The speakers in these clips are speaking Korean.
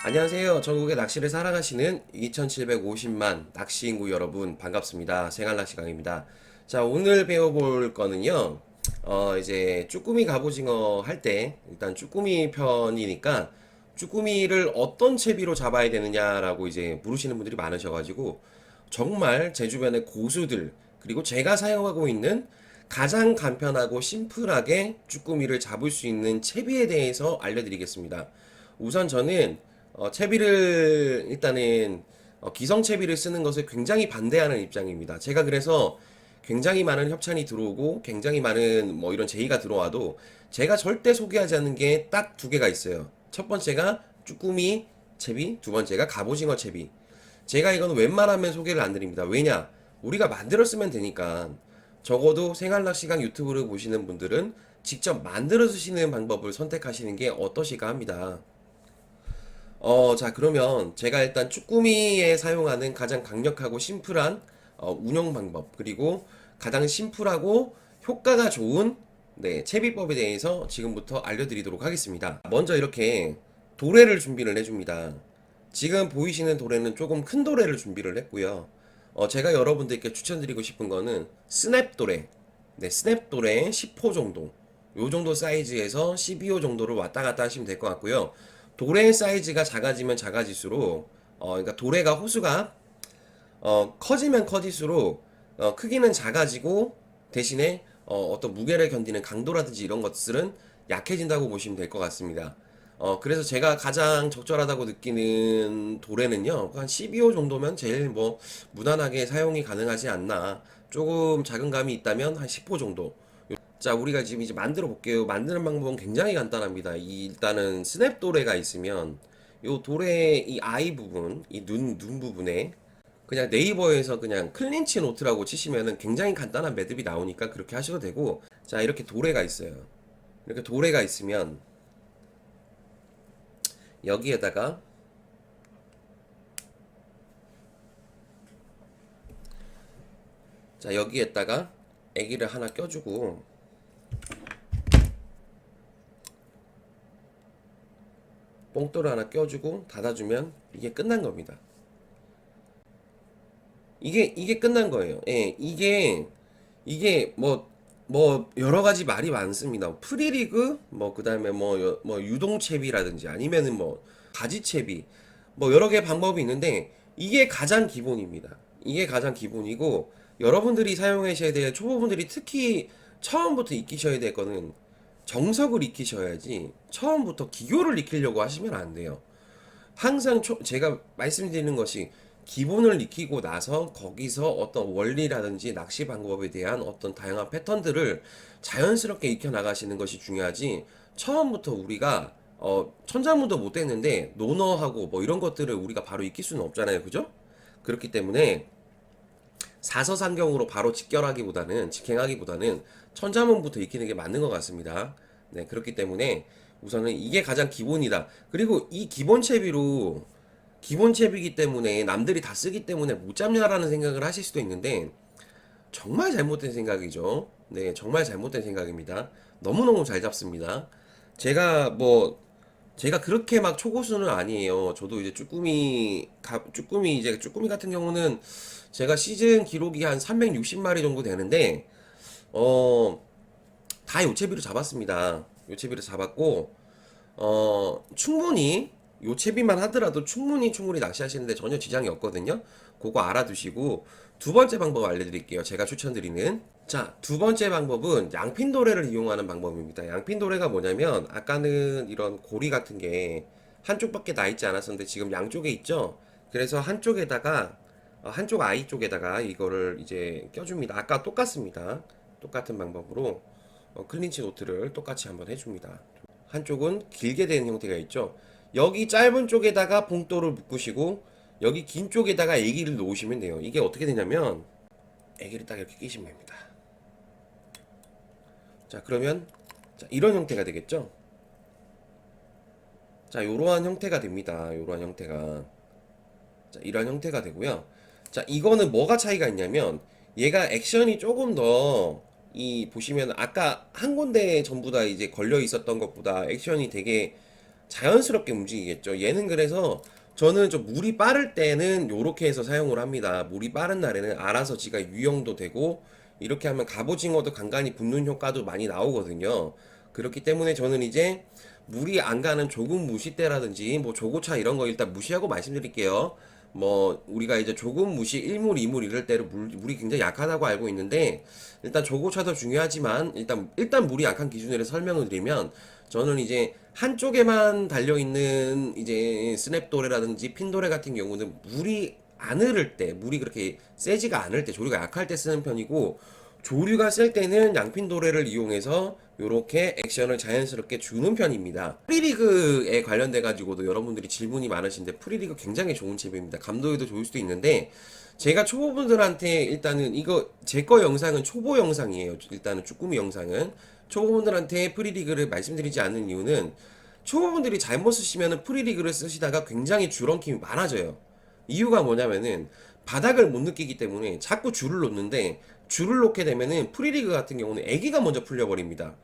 안녕하세요. 전국의 낚시를 사랑하시는 2750만 낚시인구 여러분 반갑습니다. 생활낚시 강입니다. 자, 오늘 배워볼 거는요. 이제 쭈꾸미 갑오징어 할 때 일단 쭈꾸미 편이니까 쭈꾸미를 어떤 채비로 잡아야 되느냐라고 이제 물으시는 분들이 많으셔가지고 정말 제 주변의 고수들 그리고 제가 사용하고 있는 가장 간편하고 심플하게 쭈꾸미를 잡을 수 있는 채비에 대해서 알려드리겠습니다. 우선 저는 채비를 일단은 기성 채비를 쓰는 것을 굉장히 반대하는 입장입니다. 제가 그래서 굉장히 많은 협찬이 들어오고 굉장히 많은 뭐 이런 제의가 들어와도 제가 절대 소개하지 않는 게 딱 두 개가 있어요. 첫 번째가 쭈꾸미 채비, 두 번째가 갑오징어 채비. 제가 이거는 웬만하면 소개를 안 드립니다. 왜냐? 우리가 만들어 쓰면 되니까. 적어도 생활낚시강 유튜브를 보시는 분들은 직접 만들어 쓰시는 방법을 선택하시는 게 어떠실까 합니다. 자, 그러면 제가 일단 쭈꾸미에 사용하는 가장 강력하고 심플한 운영 방법, 그리고 가장 심플하고 효과가 좋은 채비법에 대해서 지금부터 알려드리도록 하겠습니다. 먼저 이렇게 도래를 준비를 해줍니다. 지금 보이시는 도래는 조금 큰 도래를 준비를 했고요. 제가 여러분들께 추천드리고 싶은 거는 스냅 도래. 네, 스냅 도래 10호 정도. 요 정도 사이즈에서 12호 정도를 왔다 갔다 하시면 될 것 같고요. 도래 사이즈가 작아지면 작아질수록 그러니까 도래가 호수가 커지면 커질수록 크기는 작아지고 대신에 어떤 무게를 견디는 강도라든지 이런 것들은 약해진다고 보시면 될 것 같습니다. 그래서 제가 가장 적절하다고 느끼는 도래는요, 한 12호 정도면 제일 뭐 무난하게 사용이 가능하지 않나. 조금 작은 감이 있다면 한 10호 정도. 자, 우리가 지금 이제 만들어 볼게요. 만드는 방법은 굉장히 간단합니다. 일단은 스냅 도래가 있으면 요 도래 이 아이 부분, 이 눈 부분에 그냥 네이버에서 그냥 클린치 노트라고 치시면은 굉장히 간단한 매듭이 나오니까 그렇게 하셔도 되고, 자, 이렇게 도래가 있어요. 이렇게 도래가 있으면 여기에다가 자, 여기에다가 애기를 하나 껴주고 뽕돌을 하나 껴주고 닫아주면 이게 끝난 겁니다. 이게 끝난 거예요. 예, 이게 뭐 여러 가지 말이 많습니다. 프리리그 뭐 그다음에 뭐 유동채비라든지 아니면은 뭐 가지채비 뭐 여러 개 방법이 있는데 이게 가장 기본입니다. 이게 가장 기본이고 여러분들이 사용하셔야 될 초보분들이 특히 처음부터 익히셔야 될 거는 정석을 익히셔야지 처음부터 기교를 익히려고 하시면 안 돼요. 항상 제가 말씀드리는 것이 기본을 익히고 나서 거기서 어떤 원리라든지 낚시 방법에 대한 어떤 다양한 패턴들을 자연스럽게 익혀 나가시는 것이 중요하지 처음부터 우리가 천자문도 못 됐는데 노너하고 뭐 이런 것들을 우리가 바로 익힐 수는 없잖아요. 그죠? 그렇기 때문에 사서상경으로 바로 직행하기보다는 천자문부터 익히는 게 맞는 것 같습니다. 네, 그렇기 때문에 우선은 이게 가장 기본이다. 그리고 이 기본 채비이기 때문에 남들이 다 쓰기 때문에 못 잡냐라는 생각을 하실 수도 있는데 정말 잘못된 생각이죠. 네, 정말 잘못된 생각입니다. 너무너무 잘 잡습니다. 제가 뭐 제가 그렇게 막 초고수는 아니에요. 저도 이제 쭈꾸미 같은 경우는 제가 시즌 기록이 한 360마리 정도 되는데 어 다 요채비로 잡았습니다. 요채비로 잡았고 충분히 요채비만 하더라도 충분히 낚시하시는데 전혀 지장이 없거든요. 그거 알아두시고 두 번째 방법 알려드릴게요. 제가 추천드리는 자, 두 번째 방법은 양핀도레를 이용하는 방법입니다. 양핀도레가 뭐냐면 아까는 이런 고리 같은 게 한쪽밖에 나 있지 않았었는데 지금 양쪽에 있죠. 그래서 한쪽 아이 쪽에다가 이거를 이제 껴줍니다. 아까 똑같습니다. 똑같은 방법으로 클린치 노트를 똑같이 한번 해줍니다. 한쪽은 길게 되는 형태가 있죠. 여기 짧은 쪽에다가 봉돌을 묶으시고 여기 긴 쪽에다가 애기를 놓으시면 돼요. 이게 어떻게 되냐면 애기를 딱 이렇게 끼시면 됩니다. 자, 그러면 자, 이런 형태가 되겠죠. 자, 요러한 형태가 됩니다. 요러한 형태가 자, 이런 형태가 되고요. 자, 이거는 뭐가 차이가 있냐면 얘가 액션이 조금 더 이 보시면 아까 한 군데 전부 다 이제 걸려 있었던 것보다 액션이 되게 자연스럽게 움직이겠죠. 얘는 그래서 저는 좀 물이 빠를 때는 요렇게 해서 사용을 합니다. 물이 빠른 날에는 알아서 지가 유영도 되고 이렇게 하면 갑오징어도 간간히 붙는 효과도 많이 나오거든요. 그렇기 때문에 저는 이제 물이 안 가는 조금 무시대라든지 뭐 조고차 이런 거 일단 무시하고 말씀드릴게요. 뭐 우리가 이제 조금 무시 1물, 2물 이럴 때는 물이 굉장히 약하다고 알고 있는데 일단 조고차도 중요하지만 일단 물이 약한 기준으로 설명을 드리면 저는 이제 한쪽에만 달려 있는 이제 스냅도레라든지 핀도레 같은 경우는 물이 안 흐를 때, 물이 그렇게 세지가 않을 때, 조류가 약할 때 쓰는 편이고 조류가 셀 때는 양핀도레를 이용해서 이렇게 액션을 자연스럽게 주는 편입니다. 프리리그에 관련돼 가지고도 여러분들이 질문이 많으신데 프리리그 굉장히 좋은 팁입니다. 감도에도 좋을 수도 있는데 제가 초보분들한테 일단은 이거 제 거 영상은 초보 영상이에요. 일단은 쭈꾸미 영상은 초보분들한테 프리리그를 말씀드리지 않는 이유는 초보분들이 잘못 쓰시면은 프리리그를 쓰시다가 굉장히 줄엉킴이 많아져요. 이유가 뭐냐면은 바닥을 못 느끼기 때문에 자꾸 줄을 놓는데 줄을 놓게 되면은 프리리그 같은 경우는 애기가 먼저 풀려버립니다.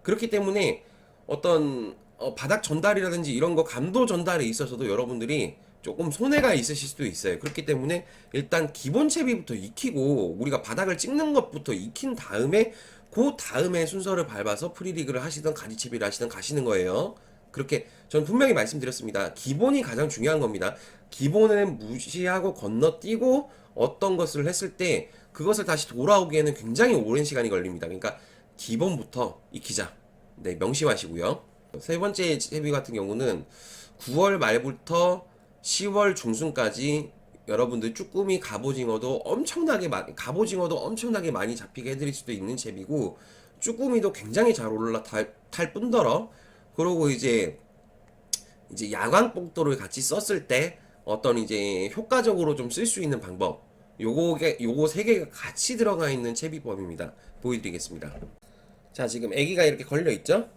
그렇기 때문에 어떤 바닥 전달이라든지 이런 거 감도 전달에 있어서도 여러분들이 조금 손해가 있으실 수도 있어요. 그렇기 때문에 일단 기본 채비부터 익히고 우리가 바닥을 찍는 것부터 익힌 다음에 그 다음에 순서를 밟아서 프리리그를 하시던 가지채비를 하시던 가시는 거예요. 그렇게 전 분명히 말씀드렸습니다. 기본이 가장 중요한 겁니다. 기본은 무시하고 건너뛰고 어떤 것을 했을 때 그것을 다시 돌아오기에는 굉장히 오랜 시간이 걸립니다. 그러니까 기본부터 익히자. 네, 명심하시고요. 세 번째 채비 같은 경우는 9월 말부터 10월 중순까지 여러분들 쭈꾸미 갑오징어도 엄청나게 많이 잡히게 해드릴 수도 있는 채비고 쭈꾸미도 굉장히 잘 올라탈 뿐더러 그리고 이제 야광 복도를 같이 썼을 때 어떤 이제 효과적으로 좀 쓸 수 있는 방법 요거 세 개가 같이 들어가 있는 채비법입니다. 보여드리겠습니다. 자, 지금 애기가 이렇게 걸려 있죠?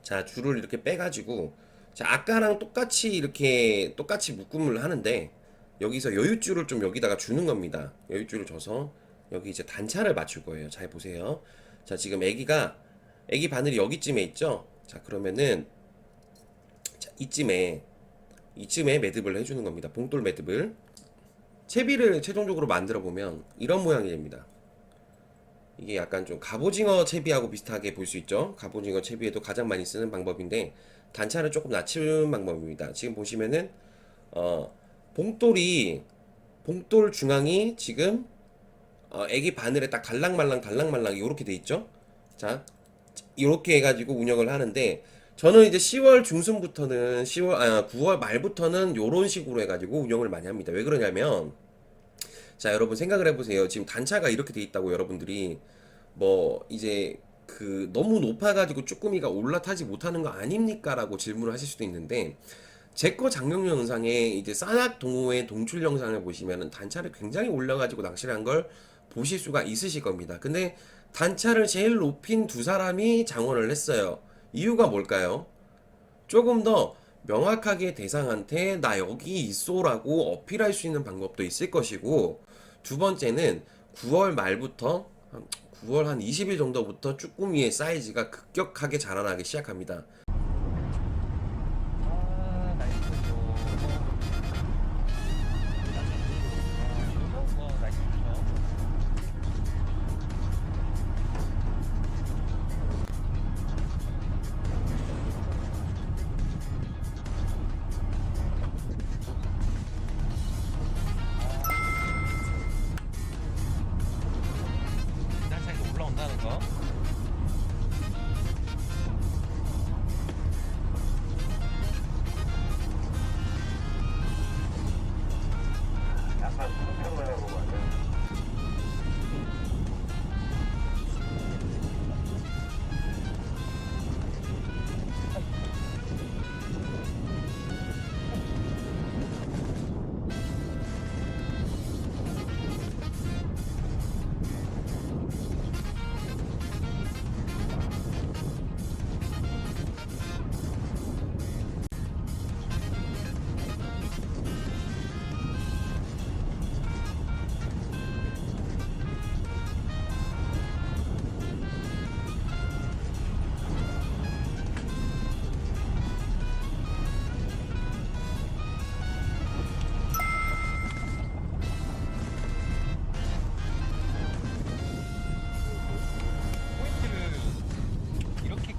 자, 줄을 이렇게 빼가지고 자, 아까랑 똑같이 묶음을 하는데 여기서 여윳줄을 좀 여기다가 주는 겁니다. 여윳줄을 줘서 여기 이제 단차를 맞출 거예요. 잘 보세요. 자, 지금 애기 바늘이 여기쯤에 있죠? 자, 그러면은 자, 이쯤에 매듭을 해주는 겁니다. 봉돌 매듭을. 채비를 최종적으로 만들어 보면 이런 모양이 됩니다. 이게 약간 좀 갑오징어 채비하고 비슷하게 볼 수 있죠. 갑오징어 채비에도 가장 많이 쓰는 방법인데 단차를 조금 낮추는 방법입니다. 지금 보시면은 봉돌 중앙이 지금 애기 바늘에 딱 달랑말랑 이렇게 돼 있죠. 자, 이렇게 해가지고 운영을 하는데 저는 이제 10월 중순부터는 9월 말부터는 요런 식으로 해가지고 운영을 많이 합니다. 왜 그러냐면 자, 여러분 생각을 해보세요. 지금 단차가 이렇게 돼 있다고 여러분들이 뭐 이제 그 너무 높아가지고 쭈꾸미가 올라타지 못하는 거 아닙니까? 라고 질문을 하실 수도 있는데 제 거 작년 영상에 이제 싸낙 동호회 동출 영상을 보시면은 단차를 굉장히 올려가지고 낚시를 한 걸 보실 수가 있으실 겁니다. 근데 단차를 제일 높인 두 사람이 장원을 했어요. 이유가 뭘까요? 조금 더 명확하게 대상한테 나 여기 있소라고 어필할 수 있는 방법도 있을 것이고 두 번째는 9월 말부터 9월 한 20일 정도부터 쭈꾸미의 사이즈가 급격하게 자라나기 시작합니다. 올라온다는 거.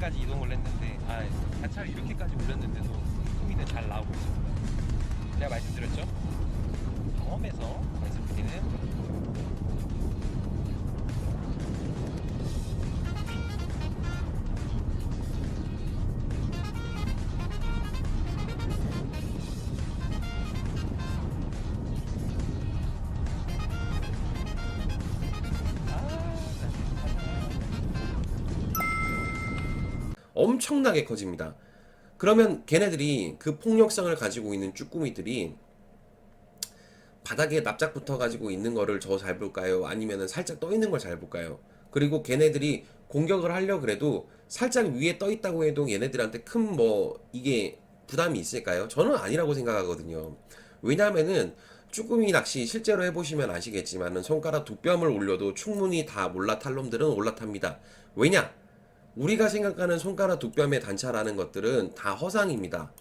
여기까지 이동을 했는데 단차를 이렇게까지 올렸는데도 쭈꾸미는 잘 나오고 있습니다. 제가 말씀드렸죠? 경험에서 말씀드리는 엄청나게 커집니다. 그러면 걔네들이 그 폭력성을 가지고 있는 쭈꾸미들이 바닥에 납작 붙어 가지고 있는 거를 저 잘 볼까요? 아니면은 살짝 떠 있는 걸 잘 볼까요? 그리고 걔네들이 공격을 하려 그래도 살짝 위에 떠 있다고 해도 얘네들한테 큰 뭐 이게 부담이 있을까요? 저는 아니라고 생각하거든요. 왜냐면은 쭈꾸미 낚시 실제로 해보시면 아시겠지만은 손가락 두 뼘을 올려도 충분히 다 몰라탈 놈들은 올라탑니다. 왜냐? 우리가 생각하는 손가락 두 뼘의 단차라는 것들은 다 허상입니다.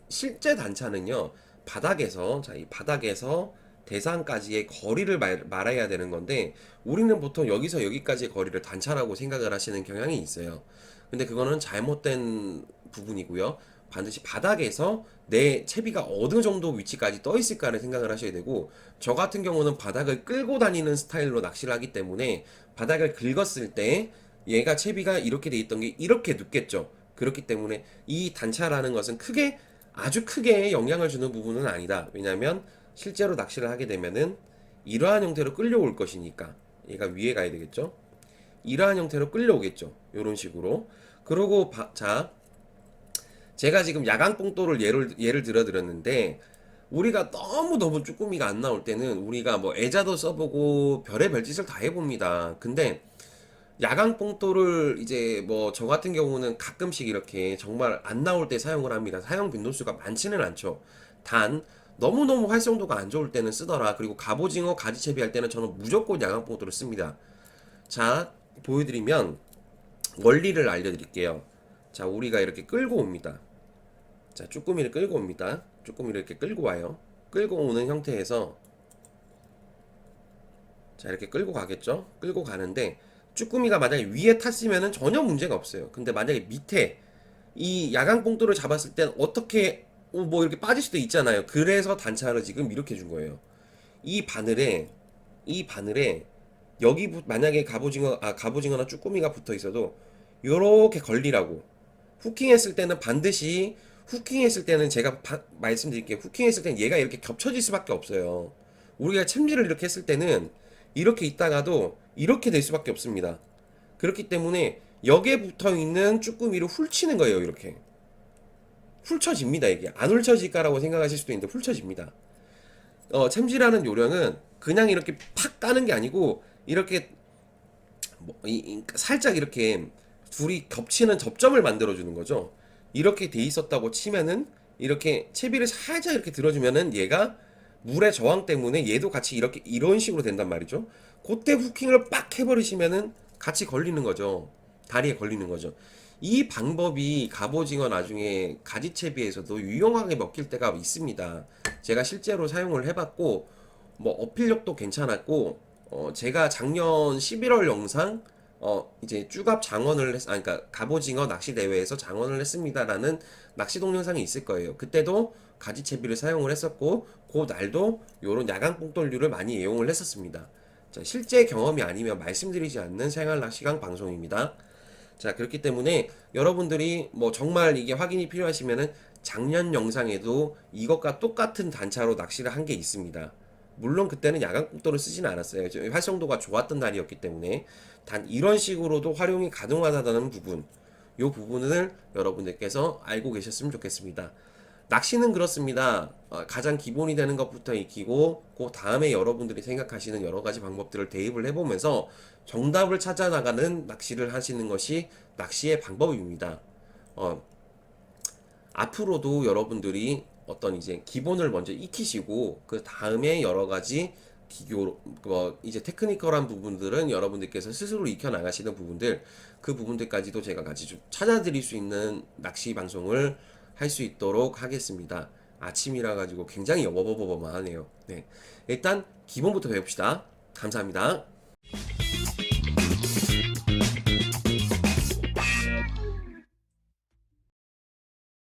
실제 단차는요, 바닥에서, 자, 이 바닥에서 대상까지의 거리를 말해야 되는 건데, 우리는 보통 여기서 여기까지의 거리를 단차라고 생각을 하시는 경향이 있어요. 근데 그거는 잘못된 부분이고요. 반드시 바닥에서 내 채비가 어느 정도 위치까지 떠 있을까를 생각을 하셔야 되고, 저 같은 경우는 바닥을 끌고 다니는 스타일로 낚시를 하기 때문에 바닥을 긁었을 때 얘가 채비가 이렇게 돼 있던 게 이렇게 눕겠죠. 그렇기 때문에 이 단차라는 것은 크게 아주 크게 영향을 주는 부분은 아니다. 왜냐하면 실제로 낚시를 하게 되면은 이러한 형태로 끌려올 것이니까 얘가 위에 가야 되겠죠. 이러한 형태로 끌려오겠죠. 이런 식으로. 그리고 자, 제가 지금 야광 뽕돌을 예를 들어 드렸는데 우리가 너무 쭈꾸미가 안 나올 때는 우리가 뭐 애자도 써보고 별의별 짓을 다 해봅니다. 근데 야광 뽕돌을 이제 뭐 저 같은 경우는 가끔씩 이렇게 정말 안 나올 때 사용을 합니다. 사용 빈도수가 많지는 않죠. 단 너무너무 활성도가 안 좋을 때는 쓰더라. 그리고 갑오징어 가지채비 할 때는 저는 무조건 야광 뽕돌을 씁니다. 자, 보여드리면 원리를 알려드릴게요. 자, 우리가 이렇게 끌고 옵니다. 자, 쭈꾸미를 끌고 옵니다. 쭈꾸미를 이렇게 끌고 와요. 끌고 오는 형태에서 자, 이렇게 끌고 가겠죠? 끌고 가는데 쭈꾸미가 만약에 위에 탔으면 전혀 문제가 없어요. 근데 만약에 밑에 이 야광 뽕돌을 잡았을 땐 어떻게 뭐 이렇게 빠질 수도 있잖아요. 그래서 단차를 지금 이렇게 준 거예요. 이 바늘에 이 바늘에 여기 만약에 갑오징어나 쭈꾸미가 붙어 있어도 요렇게 걸리라고. 후킹했을 때는 반드시 후킹했을 때는 제가 말씀드릴게요. 후킹했을 때는 얘가 이렇게 겹쳐질 수밖에 없어요. 우리가 챔질을 이렇게 했을 때는 이렇게 있다가도 이렇게 될 수밖에 없습니다. 그렇기 때문에 여기에 붙어 있는 쭈꾸미를 훌치는 거예요. 이렇게 훌쳐집니다. 이게 안 훌쳐질까라고 생각하실 수도 있는데 훌쳐집니다. 챔질하는 요령은 그냥 이렇게 팍 까는 게 아니고 이렇게 살짝 이렇게 둘이 겹치는 접점을 만들어 주는 거죠. 이렇게 돼 있었다고 치면은 이렇게 채비를 살짝 이렇게 들어주면은 얘가 물의 저항 때문에 얘도 같이 이렇게 이런 식으로 된단 말이죠. 그때 후킹을 빡 해버리시면은 같이 걸리는 거죠. 다리에 걸리는 거죠. 이 방법이 갑오징어 나중에 가지채비에서도 유용하게 먹힐 때가 있습니다. 제가 실제로 사용을 해봤고 뭐 어필력도 괜찮았고 제가 작년 11월 영상 이제 쭈갑 장원을 그러니까 갑오징어 낚시 대회에서 장원을 했습니다라는 낚시 동영상이 있을 거예요. 그때도 가지채비를 사용을 했었고 그 날도 요런 야광 뽕돌류를 많이 이용을 했었습니다. 자, 실제 경험이 아니면 말씀드리지 않는 생활 낚시강 방송입니다. 자, 그렇기 때문에 여러분들이 뭐 정말 이게 확인이 필요하시면은 작년 영상에도 이것과 똑같은 단차로 낚시를 한 게 있습니다. 물론 그때는 야광 뽕돌을 쓰지는 않았어요. 활성도가 좋았던 날이었기 때문에 단 이런 식으로도 활용이 가능하다는 부분, 이 부분을 여러분들께서 알고 계셨으면 좋겠습니다. 낚시는 그렇습니다. 가장 기본이 되는 것부터 익히고 그 다음에 여러분들이 생각하시는 여러 가지 방법들을 대입을 해보면서 정답을 찾아 나가는 낚시를 하시는 것이 낚시의 방법입니다. 앞으로도 여러분들이 어떤 이제 기본을 먼저 익히시고 그 다음에 여러 가지 기교 뭐 이제 테크니컬한 부분들은 여러분들께서 스스로 익혀 나가시는 부분들 그 부분들까지도 제가 같이 좀 찾아드릴 수 있는 낚시 방송을 할 수 있도록 하겠습니다. 아침이라 가지고 굉장히 여버버버하네요. 네, 일단 기본부터 배웁시다. 감사합니다.